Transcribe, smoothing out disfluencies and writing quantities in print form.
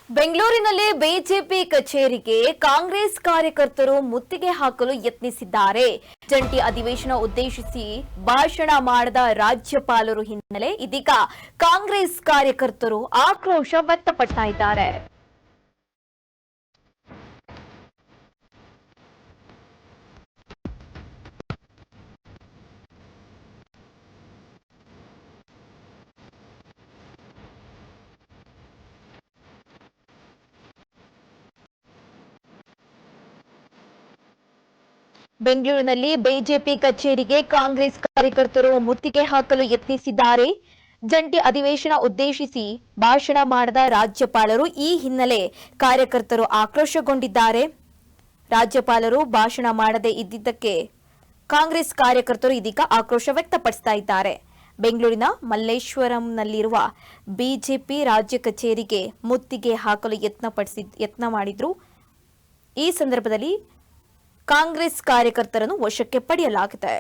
ಬೆಂಗಳೂರಿನಲ್ಲಿ ಬಿಜೆಪಿ ಕಚೇರಿಗೆ ಕಾಂಗ್ರೆಸ್ ಕಾರ್ಯಕರ್ತರು ಮುತ್ತಿಗೆ ಹಾಕಲು ಯತ್ನಿಸಿದ್ದಾರೆ. ಜಂಟಿ ಅಧಿವೇಶನ ಉದ್ದೇಶಿಸಿ ಭಾಷಣ ಮಾಡಿದ ರಾಜ್ಯಪಾಲರು ಹಿನ್ನೆಲೆ ಇದೀಗ ಕಾಂಗ್ರೆಸ್ ಕಾರ್ಯಕರ್ತರು ಆಕ್ರೋಶ ವ್ಯಕ್ತಪಡ್ತಾ ಇದ್ದಾರೆ. ಬೆಂಗಳೂರಿನಲ್ಲಿ ಬಿಜೆಪಿ ಕಚೇರಿಗೆ ಕಾಂಗ್ರೆಸ್ ಕಾರ್ಯಕರ್ತರು ಮುತ್ತಿಗೆ ಹಾಕಲು ಯತ್ನಿಸಿದ್ದಾರೆ. ಜಂಟಿ ಅಧಿವೇಶನ ಉದ್ದೇಶಿಸಿ ಭಾಷಣ ಮಾಡಿದ ರಾಜ್ಯಪಾಲರು ಈ ಹಿನ್ನೆಲೆ ಕಾರ್ಯಕರ್ತರು ಆಕ್ರೋಶಗೊಂಡಿದ್ದಾರೆ. ರಾಜ್ಯಪಾಲರು ಭಾಷಣ ಮಾಡದೇ ಇದ್ದಿದ್ದಕ್ಕೆ ಕಾಂಗ್ರೆಸ್ ಕಾರ್ಯಕರ್ತರು ಇದೀಗ ಆಕ್ರೋಶ ವ್ಯಕ್ತಪಡಿಸ್ತಾ ಇದ್ದಾರೆ. ಬೆಂಗಳೂರಿನ ಮಲ್ಲೇಶ್ವರಂನಲ್ಲಿರುವ ಬಿಜೆಪಿ ರಾಜ್ಯ ಕಚೇರಿಗೆ ಮುತ್ತಿಗೆ ಹಾಕಲು ಯತ್ನ ಮಾಡಿದ್ರು. ಈ ಸಂದರ್ಭದಲ್ಲಿ ಕಾಂಗ್ರೆಸ್ ಕಾರ್ಯಕರ್ತರನ್ನು ವಶಕ್ಕೆ ಪಡೆಯಲಾಗಿದೆ.